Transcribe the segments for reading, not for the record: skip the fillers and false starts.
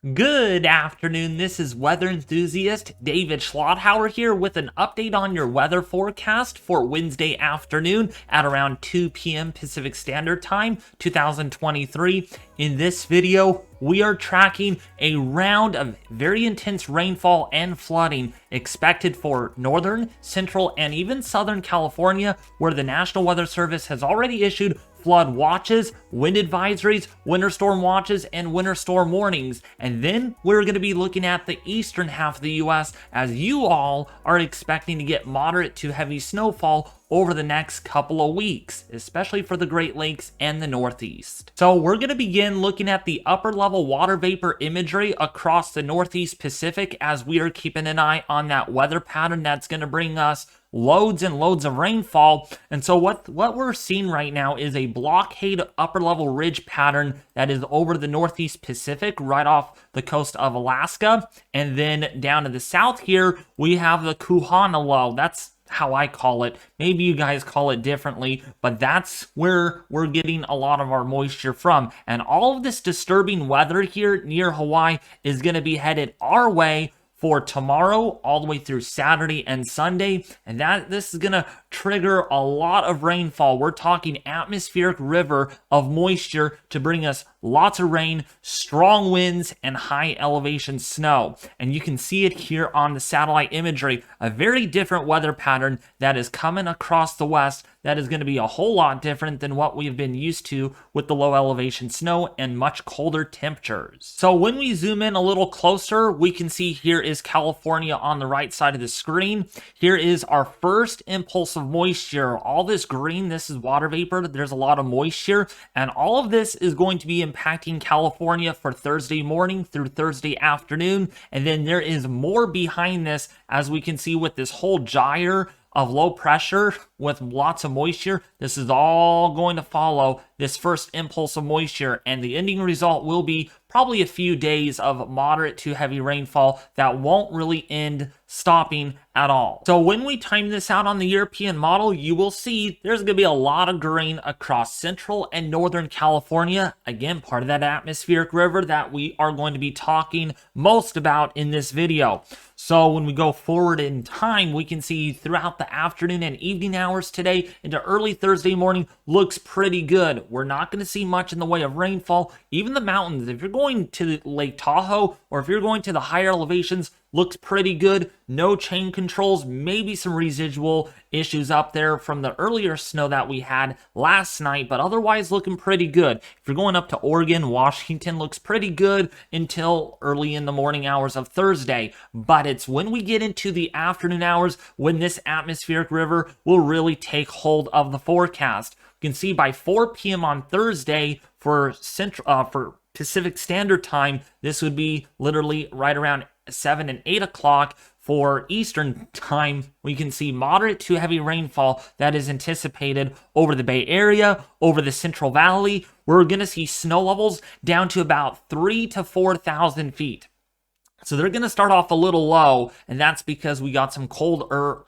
Good afternoon, this is weather enthusiast David Schlotthauer here with an update on your weather forecast for Wednesday afternoon at around 2 p.m. Pacific Standard Time, 2023. In this video, we are tracking a round of very intense rainfall and flooding expected for northern, central, and even southern California, where the National Weather Service has already issued flood watches, wind advisories, winter storm watches, and winter storm warnings. And then we're going to be looking at the eastern half of the U.S. as you all are expecting to get moderate to heavy snowfall over the next couple of weeks, especially for the Great Lakes and the Northeast. So we're going to begin looking at the upper level water vapor imagery across the Northeast Pacific as we are keeping an eye on that weather pattern that's going to bring us loads and loads of rainfall. And so what we're seeing right now is a blockade upper level ridge pattern that is over the Northeast Pacific right off the coast of Alaska. And then down to the south here, we have the Kuhana low. That's how I call it. Maybe you guys call it differently, but that's where we're getting a lot of our moisture from. And all of this disturbing weather here near Hawaii is going to be headed our way for tomorrow all the way through Saturday and Sunday, and this is going to trigger a lot of rainfall. We're talking atmospheric river of moisture to bring us lots of rain, strong winds, and high elevation snow. And you can see it here on the satellite imagery, a very different weather pattern that is coming across the west that is going to be a whole lot different than what we've been used to with the low elevation snow and much colder temperatures. So when we zoom in a little closer, we can see here is California on the right side of the screen. Here is our first impulse of moisture. All this green, this is water vapor. There's a lot of moisture, and all of this is going to be impacting California for Thursday morning through Thursday afternoon. And then there is more behind this, as we can see with this whole gyre of low pressure with lots of moisture. This is all going to follow this first impulse of moisture, and the ending result will be probably a few days of moderate to heavy rainfall that won't really end stopping at all. So when we time this out on the European model, you will see there's going to be a lot of green across central and northern California. Again, part of that atmospheric river that we are going to be talking most about in this video. So when we go forward in time, we can see throughout the afternoon and evening hours today into early Thursday morning looks pretty good. We're not going to see much in the way of rainfall. Even the mountains, if you're going to Lake Tahoe or if you're going to the higher elevations, looks pretty good. No chain controls, maybe some residual issues up there from the earlier snow that we had last night, but otherwise looking pretty good. If you're going up to Oregon, Washington looks pretty good until early in the morning hours of Thursday. But it's when we get into the afternoon hours when this atmospheric river will really take hold of the forecast. You can see by 4 p.m. on Thursday for Pacific Standard Time, this would be literally right around 7 and 8 o'clock for Eastern Time. We can see moderate to heavy rainfall that is anticipated over the Bay Area, over the Central Valley. We're going to see snow levels down to about 3,000 to 4,000 feet. So they're going to start off a little low, and that's because we got some colder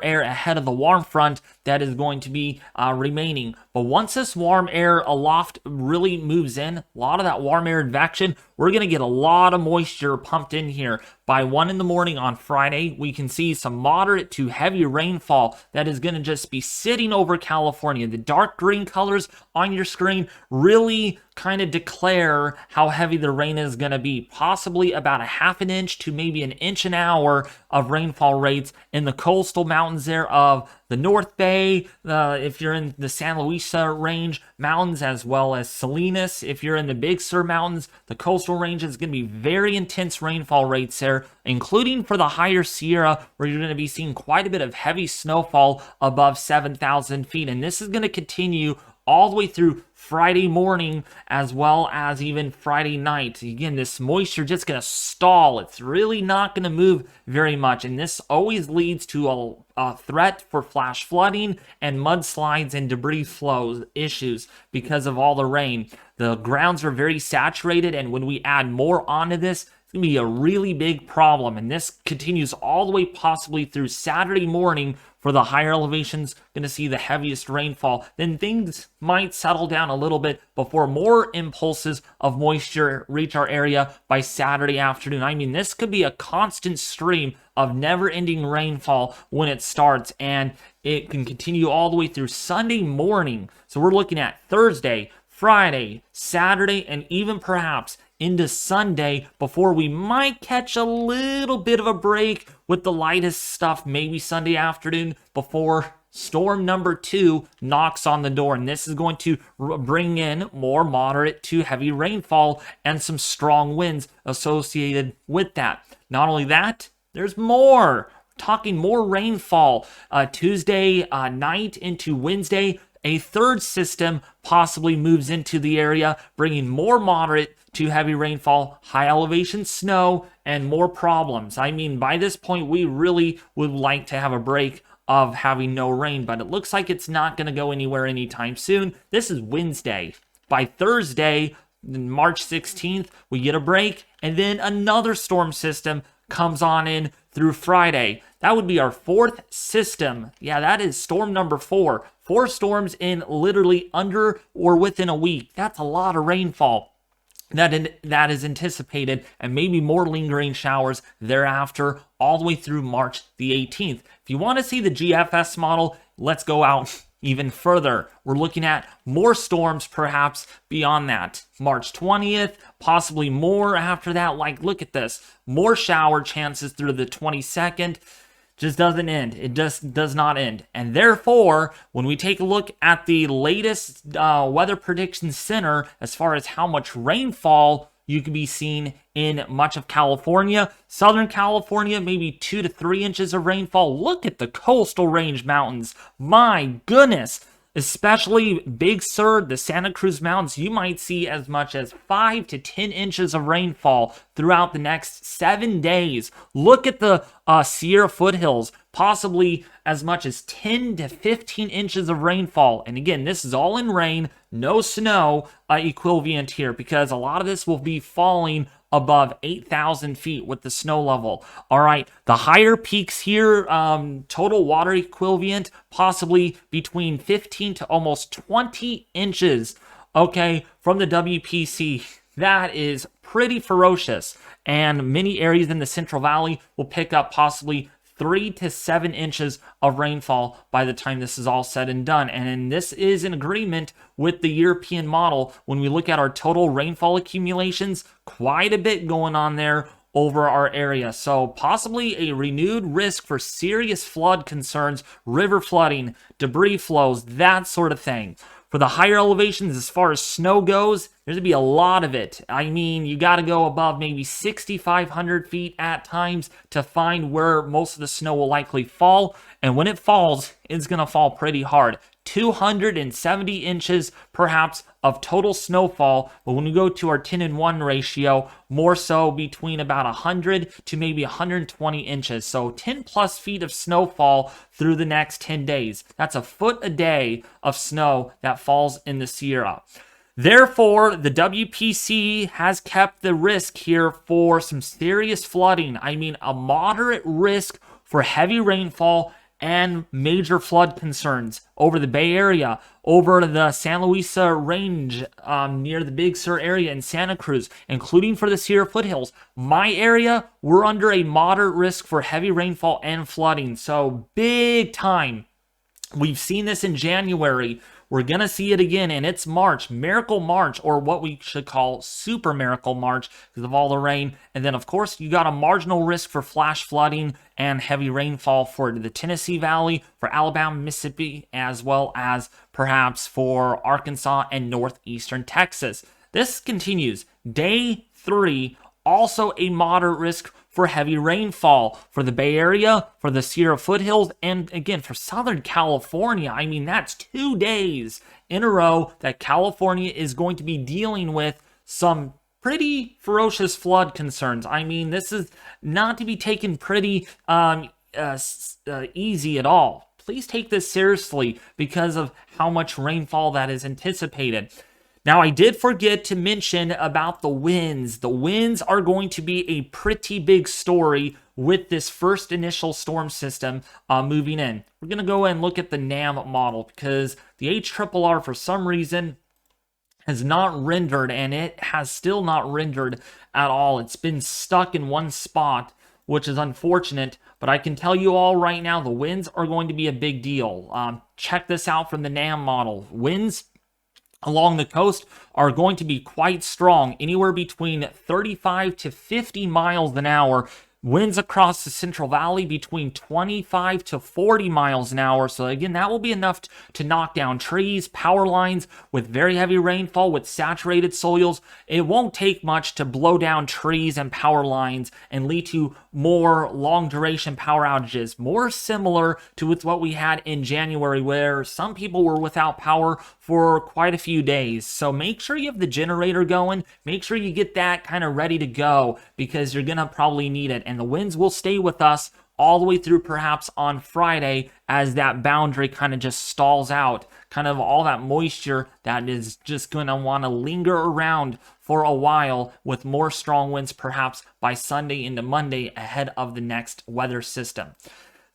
air ahead of the warm front that is going to be remaining. But once this warm air aloft really moves in, a lot of that warm air advection, we're going to get a lot of moisture pumped in here. By 1 in the morning on Friday, we can see some moderate to heavy rainfall that is going to just be sitting over California. The dark green colors on your screen really kind of declare how heavy the rain is going to be. Possibly about a half an inch to maybe an inch an hour of rainfall rates in the coastal mountains there of the North Bay, if you're in the San Luis range mountains, as well as Salinas. If you're in the Big Sur mountains, the coastal range is going to be very intense rainfall rates there, including for the higher Sierra, where you're going to be seeing quite a bit of heavy snowfall above 7,000 feet. And this is going to continue all the way through Friday morning as well as even Friday night. Again, this moisture just going to stall. It's really not going to move very much, and this always leads to a threat for flash flooding and mudslides and debris flow issues because of all the rain. The grounds are very saturated, and when we add more onto this, it's going to be a really big problem, and this continues all the way possibly through Saturday morning for the higher elevations. Going to see the heaviest rainfall. Then things might settle down down a little bit before more impulses of moisture reach our area by Saturday afternoon. I mean, this could be a constant stream of never-ending rainfall when it starts, and it can continue all the way through Sunday morning. So we're looking at Thursday, Friday, Saturday, and even perhaps into Sunday before we might catch a little bit of a break with the lightest stuff, maybe Sunday afternoon before storm number 2 knocks on the door. And this is going to bring in more moderate to heavy rainfall and some strong winds associated with that. Not only that, there's more. Talking more rainfall Tuesday night into Wednesday. A third system possibly moves into the area, bringing more moderate to heavy rainfall, high elevation snow, and more problems. I mean, by this point, we really would like to have a break of having no rain, but it looks like it's not going to go anywhere anytime soon. This is Wednesday. By Thursday, March 16th, we get a break, and then another storm system comes on in through Friday. That would be our 4th system. Yeah, that is storm number 4. 4 storms in literally under or within a week. That's a lot of rainfall that is anticipated, and maybe more lingering showers thereafter all the way through March the 18th. If you want to see the GFS model, let's go out even further. We're looking at more storms perhaps beyond that. March 20th, possibly more after that. Like, look at this. More shower chances through the 22nd. Just doesn't end. It just does not end. And therefore, when we take a look at the latest Weather Prediction Center, as far as how much rainfall you could be seeing in much of California, Southern California, maybe 2 to 3 inches of rainfall. Look at the coastal range mountains. My goodness. Especially Big Sur, the Santa Cruz Mountains, you might see as much as 5 to 10 inches of rainfall throughout the next 7 days. Look at the Sierra foothills, possibly as much as 10 to 15 inches of rainfall. And again, this is all in rain, no snow equivalent here, because a lot of this will be falling above 8,000 feet with the snow level. All right, the higher peaks here, total water equivalent, possibly between 15 to almost 20 inches, okay, from the WPC. That is pretty ferocious. And many areas in the Central Valley will pick up possibly 3 to 7 inches of rainfall by the time this is all said and done. And this is in agreement with the European model. When we look at our total rainfall accumulations, quite a bit going on there over our area. So possibly a renewed risk for serious flood concerns, river flooding, debris flows, that sort of thing. For the higher elevations, as far as snow goes, there's going to be a lot of it. I mean, you got to go above maybe 6,500 feet at times to find where most of the snow will likely fall. And when it falls, it's going to fall pretty hard. 270 inches perhaps of total snowfall, but when we go to our 10-1 ratio, more so between about 100 to maybe 120 inches. So 10 plus feet of snowfall through the next 10 days. That's a foot a day of snow that falls in the Sierra. Therefore, the WPC has kept the risk here for some serious flooding. I mean, a moderate risk for heavy rainfall and major flood concerns over the Bay Area, over the San Luis Range, near the Big Sur area in Santa Cruz, including for the Sierra foothills. My area, we're under a moderate risk for heavy rainfall and flooding, so big time. We've seen this in January. We're going to see it again, and it's March, Miracle March, or what we should call Super Miracle March because of all the rain. And then, of course, you got a marginal risk for flash flooding and heavy rainfall for the Tennessee Valley, for Alabama, Mississippi, as well as perhaps for Arkansas and northeastern Texas. This continues. Day 3, also a moderate risk for heavy rainfall for the Bay Area, for the Sierra foothills, and again, for Southern California. I mean, that's 2 days in a row that California is going to be dealing with some pretty ferocious flood concerns. I mean, this is not to be taken pretty easy at all. Please take this seriously because of how much rainfall that is anticipated. Now, I did forget to mention about the winds. The winds are going to be a pretty big story with this first initial storm system moving in. We're going to go and look at the NAM model because the HRRR, for some reason, has not rendered, and it has still not rendered at all. It's been stuck in one spot, which is unfortunate, but I can tell you all right now, the winds are going to be a big deal. Check this out from the NAM model. Winds along the coast are going to be quite strong, anywhere between 35 to 50 miles an hour. Winds across the Central Valley between 25 to 40 miles an hour. So again, that will be enough to knock down trees, power lines with very heavy rainfall, with saturated soils. It won't take much to blow down trees and power lines and lead to more long duration power outages, more similar to with what we had in January, where some people were without power for quite a few days. So make sure you have the generator going. Make sure you get that kind of ready to go, because you're going to probably need it. And the winds will stay with us all the way through perhaps on Friday, as that boundary kind of just stalls out. Kind of all that moisture that is just going to want to linger around for a while, with more strong winds perhaps by Sunday into Monday ahead of the next weather system.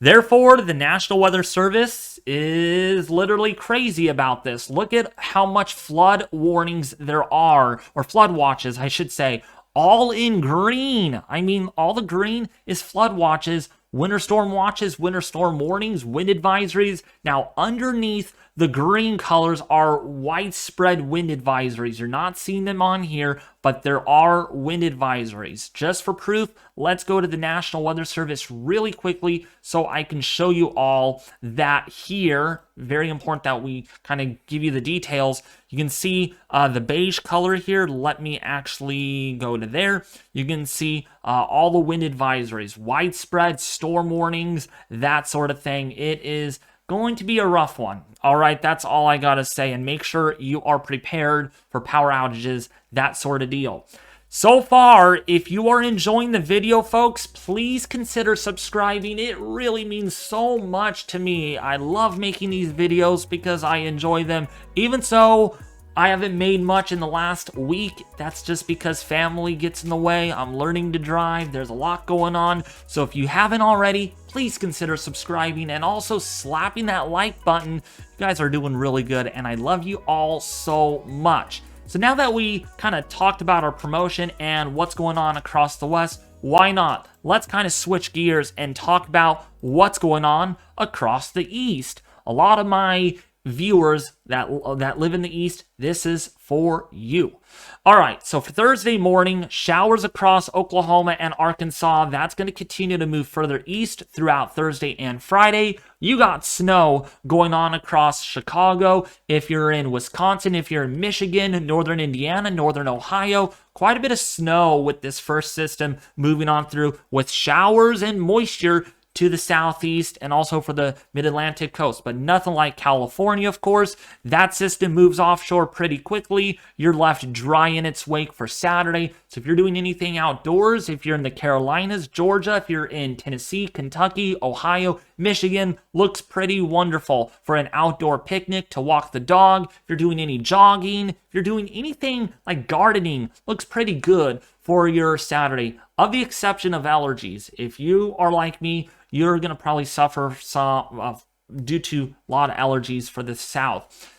Therefore, the National Weather Service is literally crazy about this. Look at how much flood warnings there are, or flood watches, I should say, all in green. I mean, all the green is flood watches, winter storm watches, winter storm warnings, wind advisories. Now, underneath the green colors are widespread wind advisories. You're not seeing them on here, but there are wind advisories. Just for proof, let's go to the National Weather Service really quickly so I can show you all that here. Very important that we kind of give you the details. You can see the beige color here. Let me actually go to there. You can see all the wind advisories, widespread storm warnings, that sort of thing. It is going to be a rough one. All right, that's all I gotta say, and make sure you are prepared for power outages, that sort of deal. So far, if you are enjoying the video, folks, please consider subscribing. It really means so much to me. I love making these videos because I enjoy them. Even so, I haven't made much in the last week. That's just because family gets in the way. I'm learning to drive. There's a lot going on. So if you haven't already, please consider subscribing and also slapping that like button. You guys are doing really good, and I love you all so much. So now that we kind of talked about our promotion and what's going on across the West, why not? Let's kind of switch gears and talk about what's going on across the East. A lot of my viewers that live in the East, this is for you. All right, so for Thursday morning, showers across Oklahoma and Arkansas. That's going to continue to move further east throughout Thursday and Friday. You got snow going on across Chicago. If you're in Wisconsin, if you're in Michigan, northern Indiana, northern Ohio, quite a bit of snow with this first system moving on through, with showers and moisture to the southeast and also for the mid-Atlantic coast, but nothing like California, of course. That system moves offshore pretty quickly. You're left dry in its wake for Saturday. So if you're doing anything outdoors, if you're in the Carolinas, Georgia, if you're in Tennessee, Kentucky, Ohio, Michigan, looks pretty wonderful for an outdoor picnic, to walk the dog. If you're doing any jogging, if you're doing anything like gardening, looks pretty good for your Saturday, of the exception of allergies. If you are like me, you're going to probably suffer some due to a lot of allergies for the South.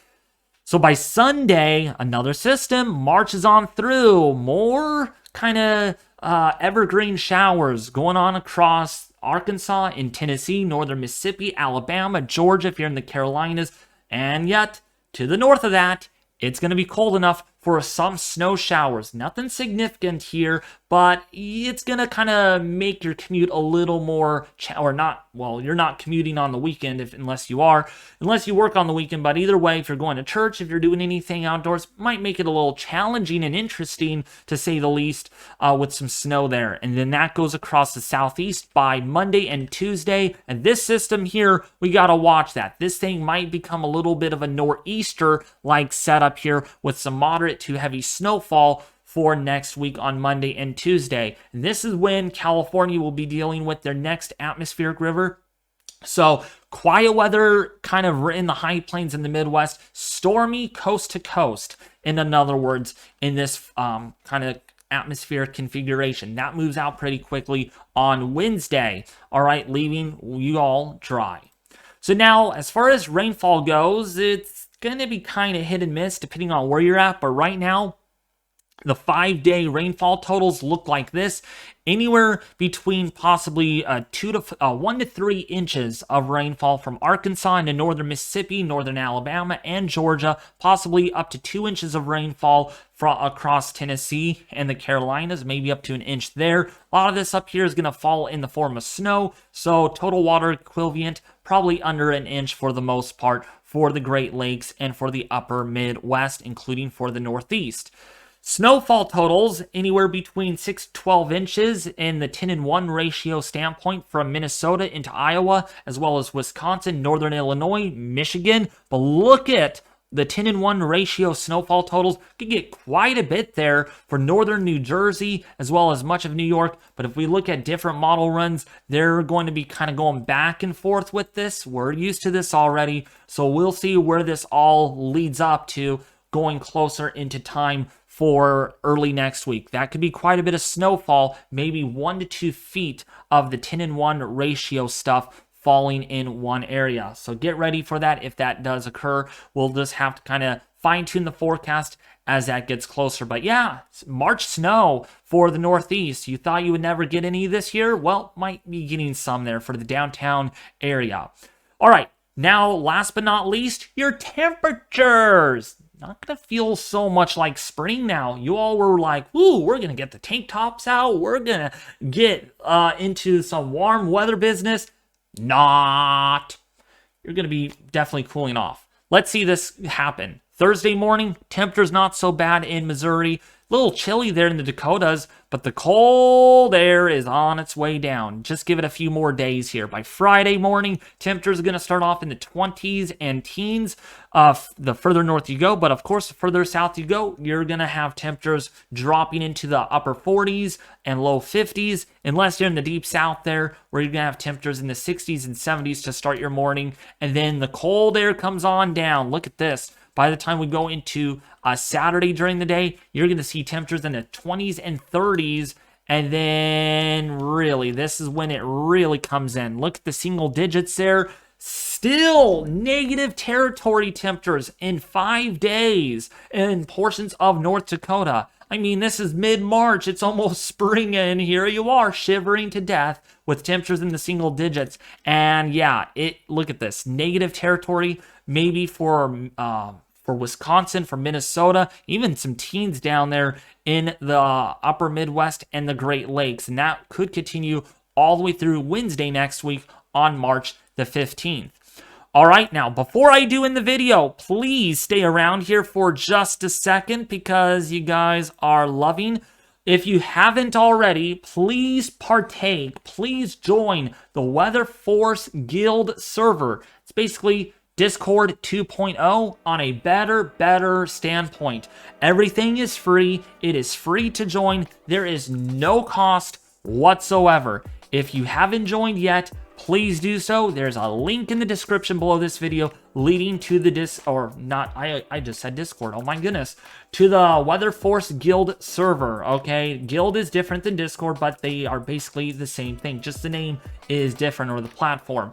So by Sunday, another system marches on through. More kind of evergreen showers going on across Arkansas, in Tennessee, northern Mississippi, Alabama, Georgia, if you're in the Carolinas. And yet, to the north of that, it's going to be cold enough for some snow showers. Nothing significant here, but it's going to kind of make your commute a little more, or not, well, you're not commuting on the weekend unless you work on the weekend, but either way, if you're going to church, if you're doing anything outdoors, might make it a little challenging and interesting, to say the least, with some snow there. And then that goes across the southeast by Monday and Tuesday, and this system here, we got to watch that. This thing might become a little bit of a nor'easter-like setup here, with some moderate to heavy snowfall for next week on Monday and Tuesday. And this is when California will be dealing with their next atmospheric river. So quiet weather kind of in the high plains in the Midwest, stormy coast to coast, in other words, in this kind of atmospheric configuration. That moves out pretty quickly on Wednesday, all right, leaving you all dry. So now, as far as rainfall goes, it's going to be kind of hit and miss depending on where you're at, but right now, the 5-day rainfall totals look like this. Anywhere between possibly 1 to 3 inches of rainfall from Arkansas into northern Mississippi, northern Alabama, and Georgia. Possibly up to 2 inches of rainfall across Tennessee and the Carolinas, maybe up to an inch there. A lot of this up here is going to fall in the form of snow, so total water equivalent probably under an inch for the most part for the Great Lakes and for the upper Midwest, including for the Northeast. Snowfall totals anywhere between 6 to 12 inches in the 10-1 ratio standpoint from Minnesota into Iowa, as well as Wisconsin, northern Illinois, Michigan. But look at the 10-1 ratio snowfall totals. Could get quite a bit there for northern New Jersey, as well as much of New York. But if we look at different model runs, they're going to be kind of going back and forth with this. We're used to this already, so we'll see where this all leads up to going closer into time for early next week. That could be quite a bit of snowfall, maybe 1 to 2 feet of the 10-1 ratio stuff falling in one area. So get ready for that if that does occur. We'll just have to kind of fine-tune the forecast as that gets closer. But yeah, March snow for the Northeast. You thought you would never get any this year? Well, might be getting some there for the downtown area. All right, now last but not least, your temperatures. Not going to feel so much like spring now. You all were like, woo, we're going to get the tank tops out. We're going to get into some warm weather business. Not. You're going to be definitely cooling off. Let's see this happen. Thursday morning, temperature's not so bad in Missouri. A little chilly there in the Dakotas, but the cold air is on its way down. Just give it a few more days here. By Friday morning, temperatures are going to start off in the 20s and teens the further north you go. But of course, the further south you go, you're going to have temperatures dropping into the upper 40s and low 50s, unless you're in the deep south there, where you're going to have temperatures in the 60s and 70s to start your morning. And then the cold air comes on down. Look at this. By the time we go into Saturday during the day, you're going to see temperatures in the 20s and 30s. And then really, this is when it really comes in. Look at the single digits there. Still negative territory temperatures in 5 days in portions of North Dakota. I mean, this is mid-March. It's almost spring, and here you are shivering to death with temperatures in the single digits. And yeah, look at this. Negative territory maybe for Wisconsin, for Minnesota, even some teens down there in the upper Midwest and the Great Lakes. And that could continue all the way through Wednesday next week on March the 15th. All right, now, before I do in the video, please stay around here for just a second because you guys are loving. If you haven't already, please partake, please join the WeatherForce Guild server. It's basically Discord 2.0 on a better standpoint. Everything is free. It is free to join. There is no cost whatsoever. If you haven't joined yet, please do so. There's a link in the description below this video leading to the I just said Discord. Oh my goodness. To the WeatherForce Guild server, okay? Guild is different than Discord, but they are basically the same thing. Just the name is different, or the platform.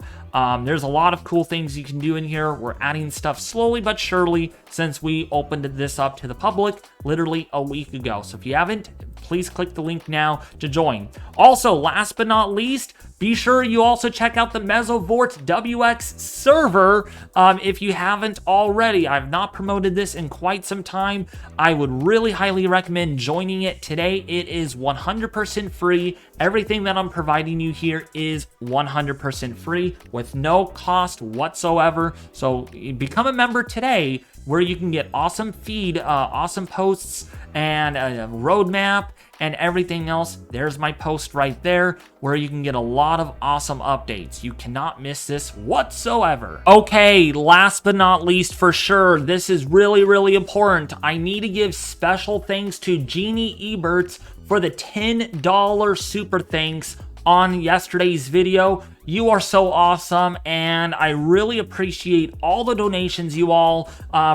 There's a lot of cool things you can do in here. We're adding stuff slowly but surely since we opened this up to the public literally a week ago. So if you haven't, please click the link now to join. Also, last but not least, be sure you also check out the Mesovort WX server if you haven't already. I've not promoted this in quite some time. I would really highly recommend joining it today. It is 100% free. Everything that I'm providing you here is 100% free with no cost whatsoever. So become a member today, where you can get awesome feed, awesome posts, and a roadmap and everything else. There's my post right there where you can get a lot of awesome updates. You cannot miss this whatsoever. Okay, last but not least, for sure, this is really important. I need to give special thanks to Jeannie Eberts for the $10 super thanks on yesterday's video. You are so awesome, and I really appreciate all the donations you all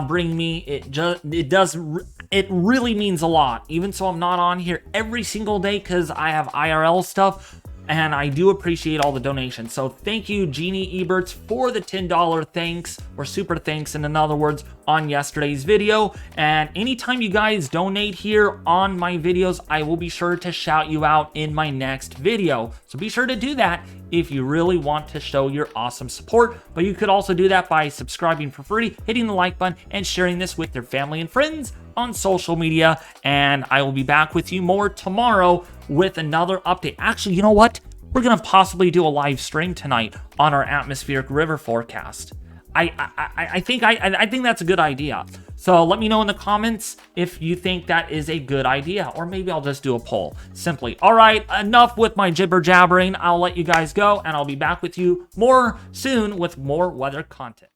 bring me. It really means a lot, even so I'm not on here every single day because I have IRL stuff. and I do appreciate all the donations. So thank you, Jeannie Eberts, for the $10 thanks, or super thanks in other words, on yesterday's video. And anytime you guys donate here on my videos, I will be sure to shout you out in my next video. So be sure to do that if you really want to show your awesome support. But you could also do that by subscribing for free, hitting the like button, and sharing this with your family and friends on social media. And I will be back with you more tomorrow with another update. Actually, you know what? We're gonna possibly do a live stream tonight on our atmospheric river forecast. I think that's a good idea. So let me know in the comments if you think that is a good idea, or maybe I'll just do a poll. Simply. All right, enough with my jibber jabbering. I'll let you guys go, and I'll be back with you more soon with more weather content.